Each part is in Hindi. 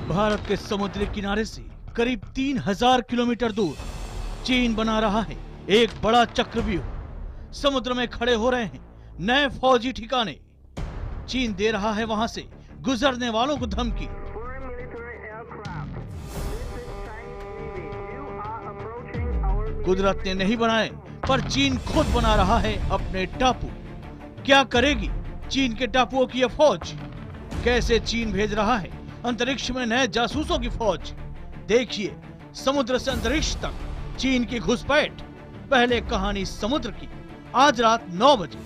भारत के समुद्री किनारे से करीब 3000 किलोमीटर दूर चीन बना रहा है एक बड़ा चक्रव्यूह। समुद्र में खड़े हो रहे हैं नए फौजी ठिकाने। चीन दे रहा है वहां से गुजरने वालों को धमकी। कुदरत ने नहीं बनाए, पर चीन खुद बना रहा है अपने टापू। क्या करेगी चीन के टापुओं की यह फौज? कैसे चीन भेज रहा है अंतरिक्ष में नए जासूसों की फौज? देखिए समुद्र से अंतरिक्ष तक चीन की घुसपैठ। पहले कहानी समुद्र की, आज रात 9 बजे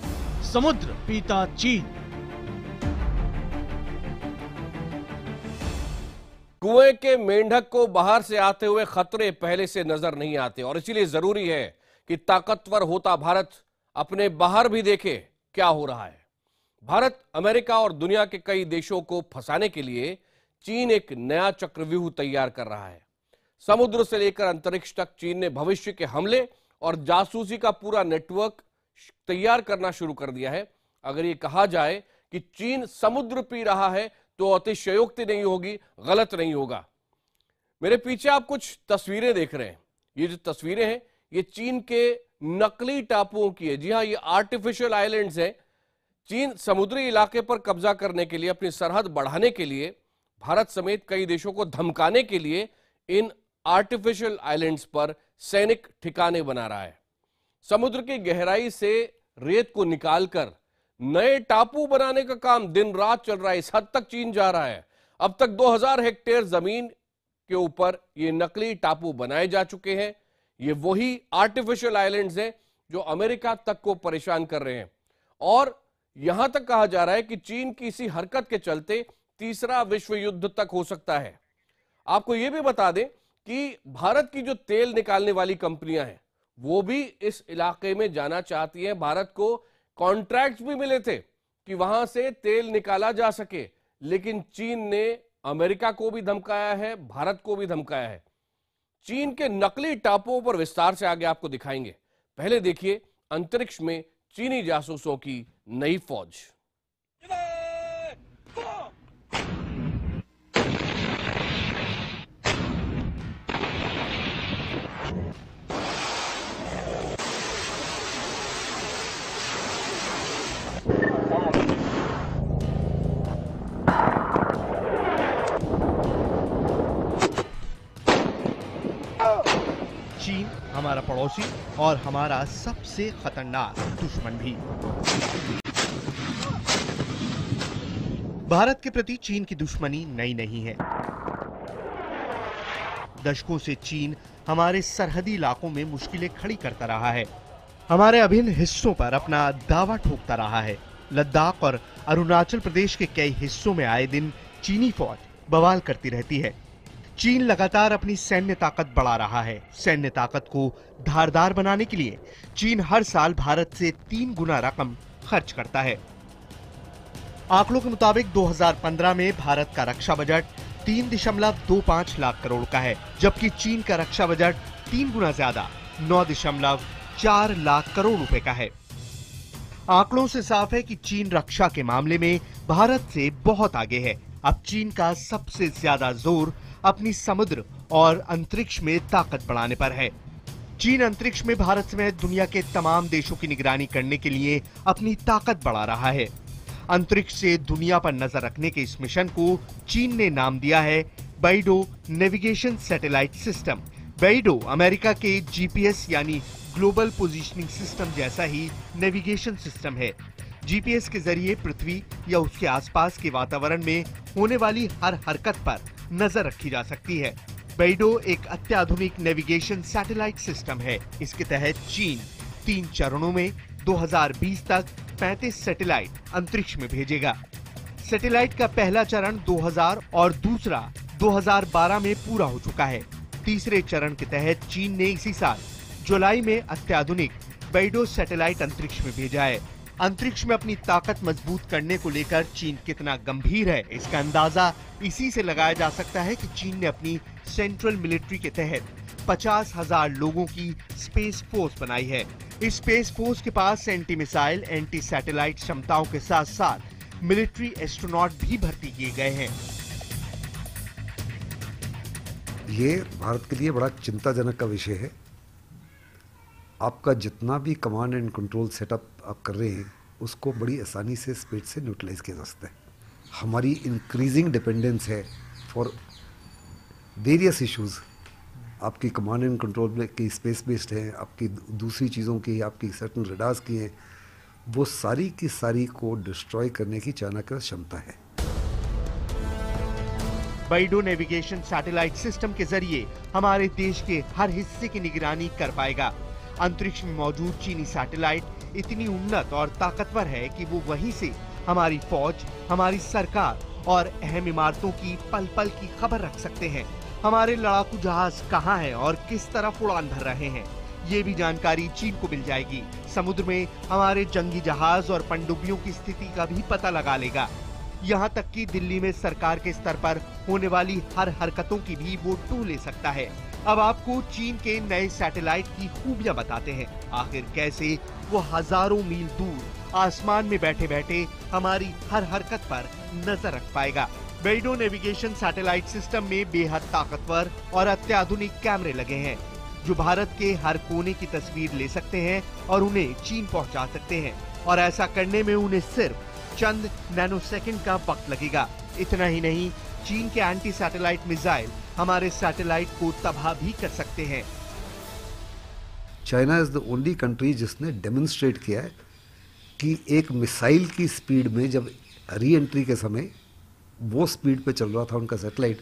समुद्र पीता चीन। कुएं के मेंढक को बाहर से आते हुए खतरे पहले से नजर नहीं आते और इसीलिए जरूरी है कि ताकतवर होता भारत अपने बाहर भी देखे क्या हो रहा है। भारत, अमेरिका और दुनिया के कई देशों को फंसाने के लिए चीन एक नया चक्रव्यूह तैयार कर रहा है। समुद्र से लेकर अंतरिक्ष तक चीन ने भविष्य के हमले और जासूसी का पूरा नेटवर्क तैयार करना शुरू कर दिया है। अगर ये कहा जाए कि चीन समुद्र पी रहा है तो अतिशयोक्ति नहीं होगी, गलत नहीं होगा। मेरे पीछे आप कुछ तस्वीरें देख रहे हैं। ये जो तस्वीरें हैं ये चीन के नकली टापुओं की है। जी हां, ये आर्टिफिशियल आइलैंड्स हैं। चीन समुद्री इलाके पर कब्जा करने के लिए, अपनी सरहद बढ़ाने के लिए, भारत समेत कई देशों को धमकाने के लिए इन आर्टिफिशियल आइलैंड्स पर सैनिक ठिकाने बना रहा है। समुद्र की गहराई से रेत को निकालकर नए टापू बनाने का काम दिन रात चल रहा है। इस हद तक चीन जा रहा है। अब तक 2000 हेक्टेयर जमीन के ऊपर ये नकली टापू बनाए जा चुके हैं। ये वही आर्टिफिशियल आइलैंड्स हैं जो अमेरिका तक को परेशान कर रहे हैं और यहां तक कहा जा रहा है कि चीन की इसी हरकत के चलते तीसरा विश्व युद्ध तक हो सकता है। आपको यह भी बता दें कि भारत की जो तेल निकालने वाली कंपनियां हैं वो भी इस इलाके में जाना चाहती हैं। भारत को कॉन्ट्रैक्ट्स भी मिले थे कि वहां से तेल निकाला जा सके, लेकिन चीन ने अमेरिका को भी धमकाया है, भारत को भी धमकाया है। चीन के नकली टापुओं पर विस्तार से आगे आपको दिखाएंगे। पहले देखिए अंतरिक्ष में चीनी जासूसों की नई फौज। चीन हमारा पड़ोसी और हमारा सबसे खतरनाक दुश्मन भी। भारत के प्रति चीन की दुश्मनी नई नहीं है। दशकों से चीन हमारे सरहदी इलाकों में मुश्किलें खड़ी करता रहा है, हमारे अभिन्न हिस्सों पर अपना दावा ठोकता रहा है। लद्दाख और अरुणाचल प्रदेश के कई हिस्सों में आए दिन चीनी फौज बवाल करती रहती है। चीन लगातार अपनी सैन्य ताकत बढ़ा रहा है। सैन्य ताकत को धारदार बनाने के लिए चीन हर साल भारत से 3 गुना रकम खर्च करता है। आंकड़ों के मुताबिक 2015 में भारत का रक्षा बजट 3.25 लाख करोड़ का है, जबकि चीन का रक्षा बजट 3 गुना ज्यादा 9.4 लाख करोड़ रुपए का है। आंकड़ों से साफ है कि चीन रक्षा के मामले में भारत से बहुत आगे है। अब चीन का सबसे ज्यादा जोर अपनी समुद्र और अंतरिक्ष में ताकत बढ़ाने पर है। चीन अंतरिक्ष में भारत समेत दुनिया के तमाम देशों की निगरानी करने के लिए अपनी ताकत बढ़ा रहा है। अंतरिक्ष से दुनिया पर नजर रखने के इस मिशन को चीन ने नाम दिया है बेइडो नेविगेशन सैटेलाइट सिस्टम। बेइडो अमेरिका के जीपीएस यानी ग्लोबल पोजीशनिंग सिस्टम जैसा ही नेविगेशन सिस्टम है। जीपीएस के जरिए पृथ्वी या उसके आसपास के वातावरण में होने वाली हर हरकत पर नजर रखी जा सकती है। बेइडो एक अत्याधुनिक नेविगेशन सैटेलाइट सिस्टम है। इसके तहत चीन 3 चरणों में 2020 तक 35 सैटेलाइट अंतरिक्ष में भेजेगा। सैटेलाइट का पहला चरण 2000 और दूसरा 2012 में पूरा हो चुका है। तीसरे चरण के तहत चीन ने इसी साल जुलाई में अत्याधुनिक बेइडो सैटेलाइट अंतरिक्ष में भेजा है। अंतरिक्ष में अपनी ताकत मजबूत करने को लेकर चीन कितना गंभीर है, इसका अंदाजा इसी से लगाया जा सकता है कि चीन ने अपनी सेंट्रल मिलिट्री के तहत 50,000 लोगों की स्पेस फोर्स बनाई है। इस स्पेस फोर्स के पास एंटी मिसाइल, एंटी सैटेलाइट क्षमताओं के साथ साथ मिलिट्री एस्ट्रोनॉट भी भर्ती किए गए हैं। ये भारत के लिए बड़ा चिंताजनक का विषय है। आपका जितना भी कमांड एंड कंट्रोल सेटअप आप कर रहे हैं उसको बड़ी आसानी से स्पेस से न्यूट्रलाइज किया जा सकता है। हमारी इंक्रीजिंग डिपेंडेंस है फॉर वेरियस इश्यूज। आपकी कमांड एंड कंट्रोल की स्पेस बेस्ड है, आपकी दूसरी चीज़ों की, आपकी सर्टन रडार्स की हैं, वो सारी की सारी को डिस्ट्रॉय करने की चाइना की क्षमता है। बेइडो नेविगेशन सैटेलाइट सिस्टम के जरिए हमारे देश के हर हिस्से की निगरानी कर पाएगा। अंतरिक्ष में मौजूद चीनी सैटेलाइट इतनी उन्नत और ताकतवर है कि वो वहीं से हमारी फौज, हमारी सरकार और अहम इमारतों की पल पल की खबर रख सकते हैं। हमारे लड़ाकू जहाज कहाँ हैं और किस तरफ उड़ान भर रहे हैं, ये भी जानकारी चीन को मिल जाएगी। समुद्र में हमारे जंगी जहाज और पनडुब्बियों की स्थिति का भी पता लगा लेगा। यहाँ तक कि दिल्ली में सरकार के स्तर पर होने वाली हर हरकतों की भी वो टू ले सकता है। अब आपको चीन के नए सैटेलाइट की खूबियां बताते हैं। आखिर कैसे वो हजारों मील दूर आसमान में बैठे बैठे हमारी हर हरकत पर नजर रख पाएगा। बेइडो नेविगेशन सैटेलाइट सिस्टम में बेहद ताकतवर और अत्याधुनिक कैमरे लगे हैं जो भारत के हर कोने की तस्वीर ले सकते हैं और उन्हें चीन पहुंचा सकते हैं। और ऐसा करने में उन्हें सिर्फ चंद नैनोसेकंड का वक्त लगेगा। इतना ही नहीं, चीन के एंटी सैटेलाइट मिसाइल हमारे सैटेलाइट को तबाह भी कर सकते हैं। China is the only country जिसने डेमोन्स्ट्रेट किया है कि एक मिसाइल की स्पीड में जब री एंट्री के समय वो स्पीड पे चल रहा था उनका सैटेलाइट,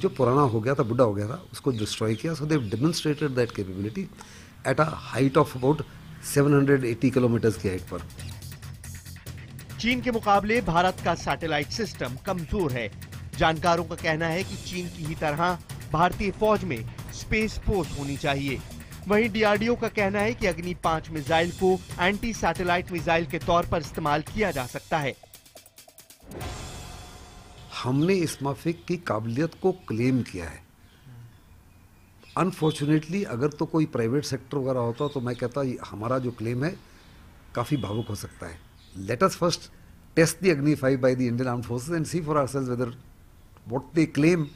जो पुराना हो गया था, बुढ़ा हो गया था, उसको डिस्ट्रॉय किया। So they demonstrated that capability at a height of about 780 kilometres की हाइट पर। चीन के मुकाबले भारत का सैटेलाइट सिस्टम कमजोर है। जानकारों का कहना है कि चीन की ही तरह भारतीय फौज में स्पेस फोर्स होनी चाहिए। वहीं डीआरडीओ का कहना है कि अग्नि 5 मिसाइल को एंटी सैटेलाइट मिसाइल के तौर पर इस्तेमाल किया जा सकता है। हमने इस माफिक की काबिलियत को क्लेम किया है। अनफॉर्चुनेटली अगर तो कोई प्राइवेट सेक्टर वगैरह होता तो मैं कहता हमारा जो क्लेम है काफ़ी भावुक हो सकता है। Let us first test the Agni 5 by the Indian armed forces and see for ourselves whether what they claim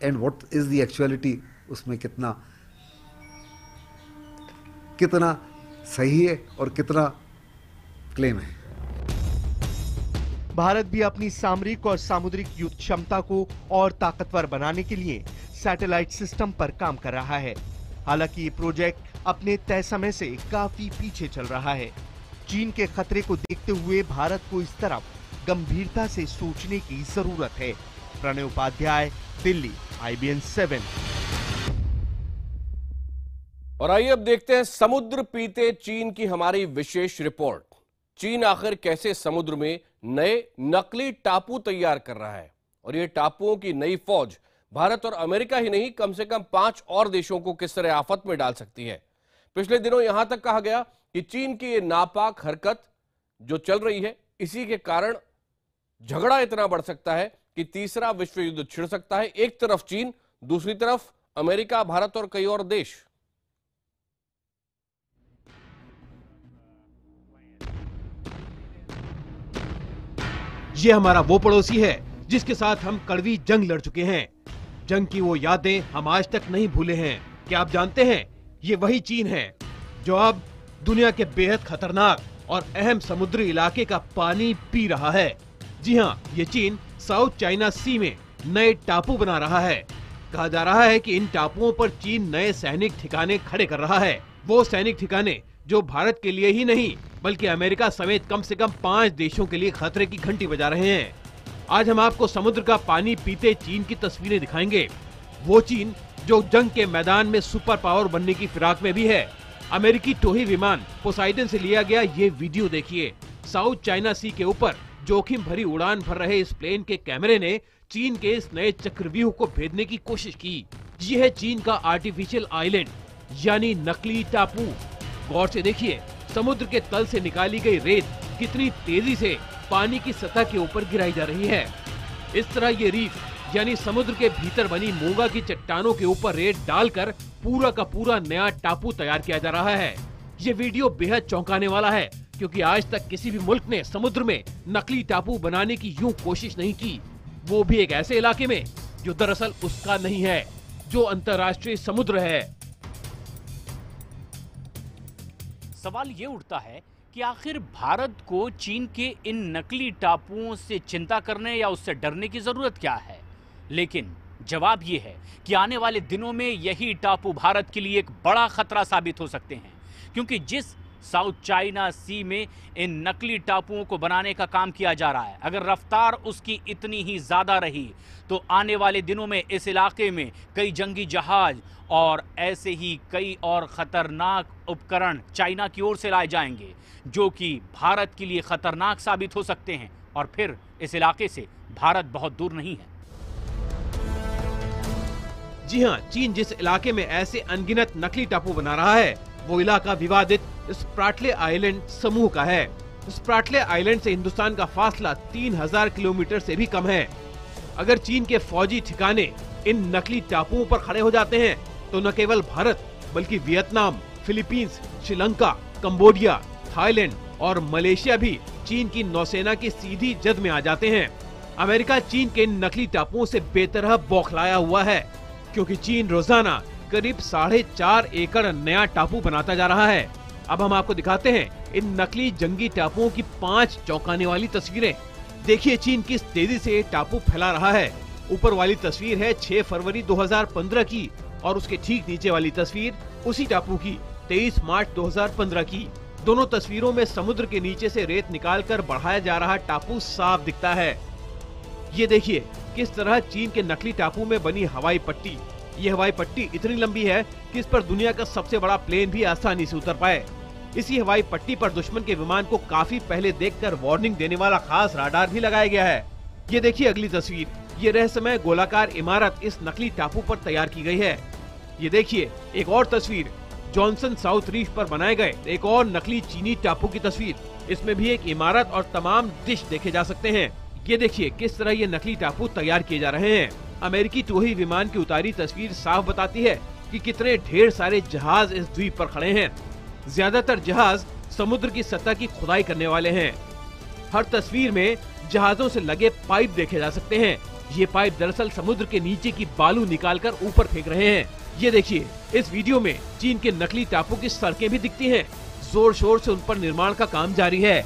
and what is the actuality, उसमें कितना सही है और कितना क्लेम है। भारत भी अपनी सामरिक और सामुद्रिक युद्ध क्षमता को और ताकतवर बनाने के लिए सैटेलाइट सिस्टम पर काम कर रहा है। हालांकि ये प्रोजेक्ट अपने तय समय से काफी पीछे चल रहा है। चीन के खतरे को देखते हुए भारत को इस तरफ गंभीरता से सोचने की जरूरत है। प्रणय उपाध्याय, दिल्ली, IBN 7। और आइए अब देखते हैं समुद्र पीते चीन की हमारी विशेष रिपोर्ट। चीन आखिर कैसे समुद्र में नए नकली टापू तैयार कर रहा है, और ये टापुओं की नई फौज भारत और अमेरिका ही नहीं, कम से कम 5 और देशों को किस तरह आफत में डाल सकती है। पिछले दिनों यहां तक कहा गया कि चीन की ये नापाक हरकत जो चल रही है, इसी के कारण झगड़ा इतना बढ़ सकता है कि तीसरा विश्व युद्ध छिड़ सकता है। एक तरफ चीन, दूसरी तरफ अमेरिका, भारत और कई और देश। ये हमारा वो पड़ोसी है जिसके साथ हम कड़वी जंग लड़ चुके हैं। जंग की वो यादें हम आज तक नहीं भूले हैं। क्या आप जानते हैं, ये वही चीन है जो अब दुनिया के बेहद खतरनाक और अहम समुद्री इलाके का पानी पी रहा है। जी हाँ, ये चीन साउथ चाइना सी में नए टापू बना रहा है। कहा जा रहा है कि इन टापुओं पर चीन नए सैनिक ठिकाने खड़े कर रहा है। वो सैनिक ठिकाने जो भारत के लिए ही नहीं बल्कि अमेरिका समेत कम से कम 5 देशों के लिए खतरे की घंटी बजा रहे हैं। आज हम आपको समुद्र का पानी पीते चीन की तस्वीरें दिखाएंगे। वो चीन जो जंग के मैदान में सुपर पावर बनने की फिराक में भी है। अमेरिकी टोही विमान पोसाइडन से लिया गया ये वीडियो देखिए। साउथ चाइना सी के ऊपर जोखिम भरी उड़ान भर रहे इस प्लेन के कैमरे ने चीन के इस नए चक्रव्यूह को भेदने की कोशिश की। ये है चीन का आर्टिफिशियल आइलैंड यानी नकली टापू। गौर से देखिए, समुद्र के तल से निकाली गई रेत कितनी तेजी से पानी की सतह के ऊपर गिराई जा रही है। इस तरह ये रीफ यानी समुद्र के भीतर बनी मूंगा की चट्टानों के ऊपर रेत डालकर पूरा का पूरा नया टापू तैयार किया जा रहा है। ये वीडियो बेहद चौंकाने वाला है क्योंकि आज तक किसी भी मुल्क ने समुद्र में नकली टापू बनाने की यूं कोशिश नहीं की, वो भी एक ऐसे इलाके में जो दरअसल उसका नहीं है, जो अंतर्राष्ट्रीय समुद्र है। सवाल ये उठता है कि आखिर भारत को चीन के इन नकली टापुओं से चिंता करने या उससे डरने की जरूरत क्या है? लेकिन जवाब ये है कि आने वाले दिनों में यही टापू भारत के लिए एक बड़ा खतरा साबित हो सकते हैं, क्योंकि जिस साउथ चाइना सी में इन नकली टापुओं को बनाने का काम किया जा रहा है, अगर रफ्तार उसकी इतनी ही ज्यादा रही तो आने वाले दिनों में इस इलाके में कई जंगी जहाज और ऐसे ही कई और खतरनाक उपकरण चाइना की ओर से लाए जाएंगे, जो कि भारत के लिए खतरनाक साबित हो सकते हैं। और फिर इस इलाके से भारत बहुत दूर नहीं है। जी हाँ, चीन जिस इलाके में ऐसे अनगिनत नकली टापू बना रहा है, वो इलाका विवादित स्प्रैटले आइलैंड समूह का है। स्प्रैटले आइलैंड से हिंदुस्तान का फासला 3000 किलोमीटर से भी कम है। अगर चीन के फौजी ठिकाने इन नकली टापुओं पर खड़े हो जाते हैं तो न केवल भारत बल्कि Vietnam, Philippines, Sri Lanka, Cambodia, Thailand और मलेशिया भी चीन की नौसेना की सीधी जद में आ जाते हैं। अमेरिका चीन के इन नकली टापुओं से बेतरह बौखलाया हुआ है, क्योंकि चीन रोजाना करीब 4.5 एकड़ नया टापू बनाता जा रहा है। अब हम आपको दिखाते हैं इन नकली जंगी टापुओं की 5 चौंकाने वाली तस्वीरें। देखिए चीन किस तेजी से टापू फैला रहा है। ऊपर वाली तस्वीर है 6 फरवरी 2015 की और उसके ठीक नीचे वाली तस्वीर उसी टापू की 23 मार्च 2015 की। दोनों तस्वीरों में समुद्र के नीचे से रेत निकालकर बढ़ाया जा रहा टापू साफ दिखता है। ये देखिए किस तरह चीन के नकली टापू में बनी हवाई पट्टी। ये हवाई पट्टी इतनी लंबी है कि इस पर दुनिया का सबसे बड़ा प्लेन भी आसानी से उतर पाए। इसी हवाई पट्टी पर दुश्मन के विमान को काफी पहले देखकर वार्निंग देने वाला खास राडार भी लगाया गया है। ये देखिए अगली तस्वीर, ये रहस्यमय गोलाकार इमारत इस नकली टापू पर तैयार की गई है। ये देखिए एक और तस्वीर, जॉनसन साउथ रीफ पर बनाए गए एक और नकली चीनी टापू की तस्वीर। इसमें भी एक इमारत और तमाम डिश देखे जा सकते हैं। ये देखिए किस तरह ये नकली टापू तैयार किए जा रहे हैं। अमेरिकी टोही विमान की उतारी तस्वीर साफ बताती है कि कितने ढेर सारे जहाज इस द्वीप पर खड़े हैं। ज्यादातर जहाज समुद्र की सतह की खुदाई करने वाले हैं। हर तस्वीर में जहाजों से लगे पाइप देखे जा सकते हैं। ये पाइप दरअसल समुद्र के नीचे की बालू निकालकर ऊपर फेंक रहे हैं। ये देखिए इस वीडियो में चीन के नकली टापू की सड़कें भी दिखती हैं। जोर शोर से उन पर निर्माण का काम जारी है।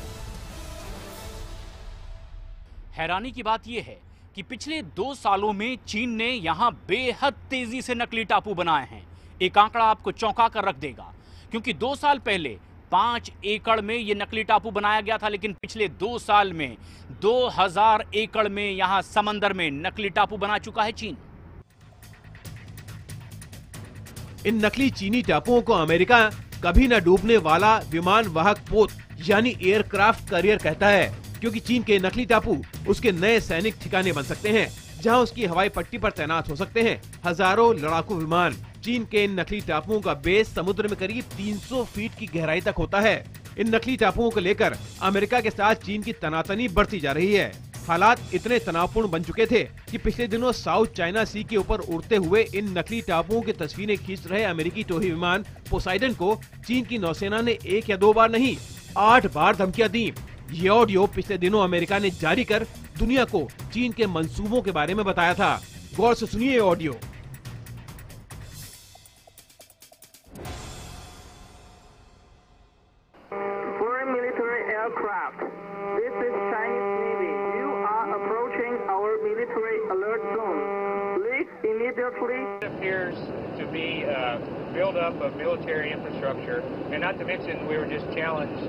हैरानी की बात यह है कि पिछले 2 सालों में चीन ने यहाँ बेहद तेजी से नकली टापू बनाए हैं। एक आंकड़ा आपको चौंका कर रख देगा, क्योंकि 2 साल पहले 5 एकड़ में ये नकली टापू बनाया गया था, लेकिन पिछले 2 साल में 2000 एकड़ में यहाँ समंदर में नकली टापू बना चुका है चीन। इन नकली चीनी टापुओं को अमेरिका कभी न डूबने वाला विमान वाहक पोत यानी एयरक्राफ्ट कैरियर कहता है, क्योंकि चीन के नकली टापू उसके नए सैनिक ठिकाने बन सकते हैं, जहां उसकी हवाई पट्टी पर तैनात हो सकते हैं हजारों लड़ाकू विमान। चीन के इन नकली टापुओं का बेस समुद्र में करीब 300 फीट की गहराई तक होता है। इन नकली टापुओं को लेकर अमेरिका के साथ चीन की तनातनी बढ़ती जा रही है। हालात इतने तनावपूर्ण बन चुके थे कि पिछले दिनों साउथ चाइना सी के ऊपर उड़ते हुए इन नकली टापुओं की तस्वीरें खींच रहे अमेरिकी टोही विमान पोसाइडन को चीन की नौसेना ने 1 या 2 बार नहीं 8 बार धमकियां दी। ये ऑडियो पिछले दिनों अमेरिका ने जारी कर दुनिया को चीन के मंसूबों के बारे में बताया था। गौर से सुनिए ये audio. Foreign military aircraft. This is Chinese Navy. You are approaching our military alert zone. Please immediately. It appears to be a buildup of military infrastructure, and not to mention we were just challenged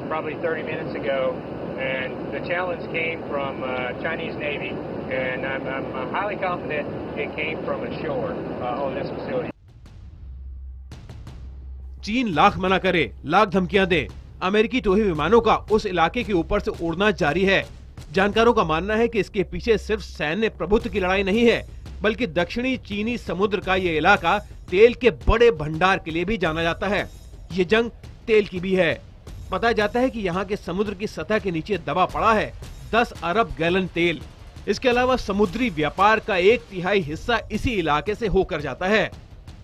probably 30 minutes ago, and the challenge came from Chinese Navy, and I'm highly confident it came from ashore on this facility. चीन लाख मना करे, लाख धमकियां दे, अमेरिकी टोही विमानों का उस इलाके के ऊपर से उड़ना जारी है। जानकारों का मानना है कि इसके पीछे सिर्फ सैन्य प्रभुत्व की लड़ाई नहीं है, बल्कि दक्षिणी चीनी समुद्र का ये इलाका तेल के बड़े भंडार के लिए भी जाना जाता है। ये जंग तेल की भी है। बताया जाता है कि यहाँ के समुद्र की सतह के नीचे दबा पड़ा है 10 अरब गैलन तेल। इसके अलावा समुद्री व्यापार का 1/3 हिस्सा इसी इलाके से होकर जाता है,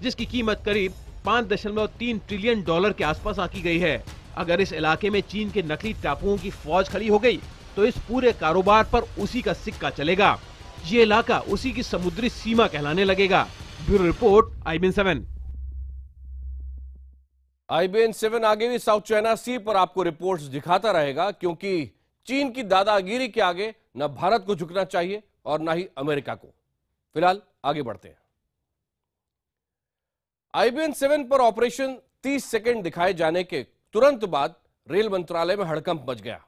जिसकी कीमत करीब $5.3 ट्रिलियन के आसपास आंकी गई है। अगर इस इलाके में चीन के नकली टापुओं की फौज खड़ी हो गई तो इस पूरे कारोबार पर उसी का सिक्का चलेगा। ये इलाका उसी की समुद्री सीमा कहलाने लगेगा। Bureau report, IBN 7। IBN 7 आगे भी साउथ चाइना सी पर आपको रिपोर्ट्स दिखाता रहेगा, क्योंकि चीन की दादागिरी के आगे न भारत को झुकना चाहिए और न ही अमेरिका को। फिलहाल आगे बढ़ते हैं। IBN 7 पर ऑपरेशन 30 सेकंड दिखाए जाने के तुरंत बाद रेल मंत्रालय में हड़कंप मच गया।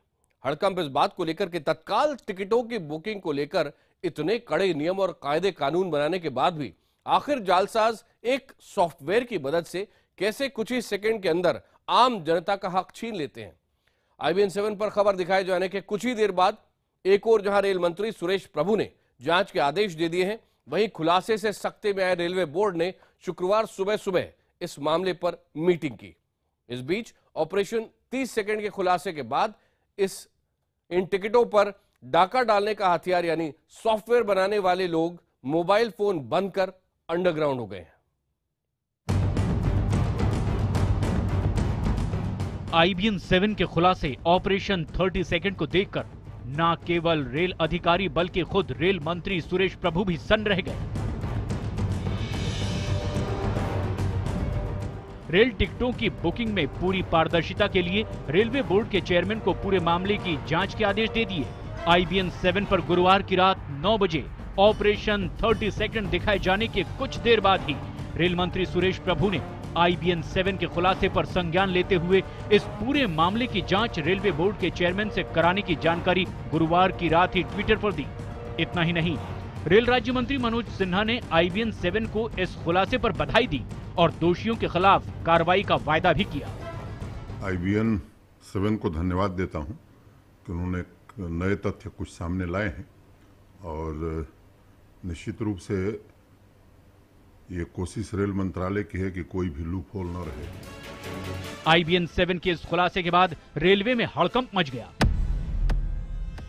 हड़कंप इस बात को लेकर कि तत्काल टिकटों की बुकिंग को लेकर इतने कड़े नियम और कायदे कानून बनाने के बाद भी आखिर जालसाज एक सॉफ्टवेयर की मदद से कैसे कुछ ही सेकंड के अंदर आम जनता का हक छीन लेते हैं। IBN 7 पर खबर दिखाए जाने के कुछ ही देर बाद एक और जहां रेल मंत्री सुरेश प्रभु ने जांच के आदेश दे दिए हैं, वहीं खुलासे से सकते में आए रेलवे बोर्ड ने शुक्रवार सुबह सुबह इस मामले पर मीटिंग की। इस बीच ऑपरेशन 30 सेकंड के खुलासे के बाद इन टिकटों पर डाका डालने का हथियार यानी सॉफ्टवेयर बनाने वाले लोग मोबाइल फोन बंद कर अंडरग्राउंड हो गए हैं। IBN 7 के खुलासे ऑपरेशन 30 सेकंड को देखकर न केवल रेल अधिकारी बल्कि खुद रेल मंत्री सुरेश प्रभु भी सन्न रह गए। रेल टिकटों की बुकिंग में पूरी पारदर्शिता के लिए रेलवे बोर्ड के चेयरमैन को पूरे मामले की जांच के आदेश दे दिए। IBN 7 पर गुरुवार की रात 9 बजे ऑपरेशन 30 सेकंड दिखाए जाने के कुछ देर बाद ही रेल मंत्री सुरेश प्रभु ने IBN 7 के खुलासे पर संज्ञान लेते हुए इस पूरे मामले की जांच रेलवे बोर्ड के चेयरमैन से कराने की जानकारी गुरुवार की रात ही ट्विटर पर दी। इतना ही नहीं, रेल राज्य मंत्री मनोज सिन्हा ने IBN 7 को इस खुलासे पर बधाई दी और दोषियों के खिलाफ कार्रवाई का वायदा भी किया। IBN 7 को धन्यवाद देता हूं कि उन्होंने नए तथ्य कुछ सामने लाए हैं और निश्चित रूप से ये कोशिश रेल मंत्रालय की है कि कोई भी लूप होल न रहे। IBN 7 के इस खुलासे के बाद रेलवे में हड़कंप मच गया।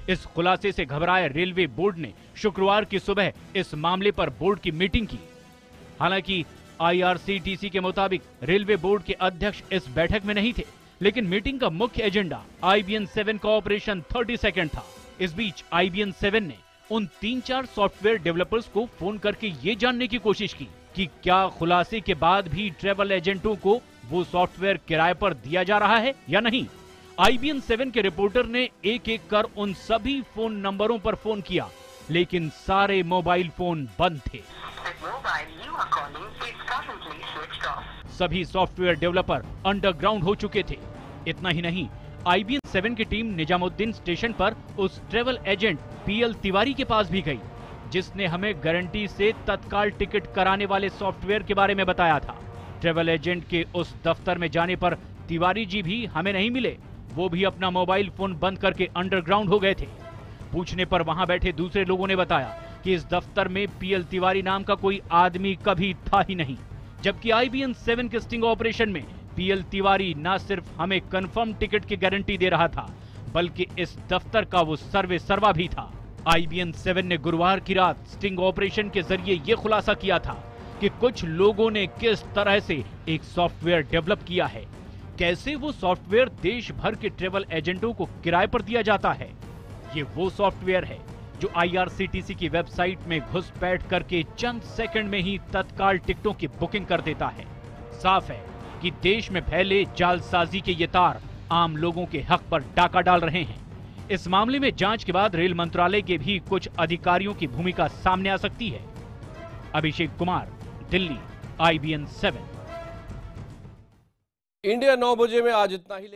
इस खुलासे से घबराए रेलवे बोर्ड ने शुक्रवार की सुबह इस मामले पर बोर्ड की मीटिंग की। हालांकि IRCTC के मुताबिक रेलवे बोर्ड के अध्यक्ष इस बैठक में नहीं थे, लेकिन मीटिंग का मुख्य एजेंडा IBN 7 का ऑपरेशन 30 सेकंड था। इस बीच IBN 7 ने उन 3-4 सॉफ्टवेयर डेवलपर्स को फोन करके ये जानने की कोशिश की कि क्या खुलासे के बाद भी ट्रैवल एजेंटों को वो सॉफ्टवेयर किराए पर दिया जा रहा है या नहीं। IBN 7 के रिपोर्टर ने एक एक कर उन सभी फोन नंबरों पर फोन किया, लेकिन सारे मोबाइल फोन बंद थे। सभी सॉफ्टवेयर डेवलपर अंडरग्राउंड हो चुके थे। इतना ही नहीं, IBN 7 की टीम निजामुद्दीन स्टेशन पर उस ट्रेवल एजेंट PL तिवारी के पास भी गई, जिसने हमें गारंटी से तत्काल टिकट कराने वाले सॉफ्टवेयर के बारे में बताया था। ट्रेवल एजेंट के उस दफ्तर में जाने पर तिवारी जी भी हमें नहीं मिले, वो भी अपना मोबाइल फोन बंद करके अंडरग्राउंड हो गए थे। पूछने पर वहां बैठे दूसरे लोगों ने बताया कि इस दफ्तर में PL तिवारी नाम का कोई आदमी कभी था ही नहीं, जबकि IBN 7 के स्टिंग ऑपरेशन में PL तिवारी न सिर्फ हमें कंफर्म टिकट की गारंटी दे रहा था, बल्कि इस दफ्तर का वो सर्वे सर्वा भी था। IBN 7 ने गुरुवार की रात स्टिंग ऑपरेशन के जरिए ये खुलासा किया था कि कुछ लोगों ने किस तरह से एक सॉफ्टवेयर डेवलप किया है, कैसे वो सॉफ्टवेयर देश भर के ट्रेवल एजेंटों को किराए पर दिया जाता है। ये वो सॉफ्टवेयर है जो IRCTC की वेबसाइट में घुसपैठ करके चंद सेकंड में ही तत्काल टिकटों की बुकिंग कर देता है। साफ है कि देश में फैले जालसाजी के ये तार आम लोगों के हक पर डाका डाल रहे हैं। इस मामले में जांच के बाद रेल मंत्रालय के भी कुछ अधिकारियों की भूमिका सामने आ सकती है। अभिषेक कुमार, दिल्ली, IBN 7। इंडिया 9 बजे में आज इतना ही।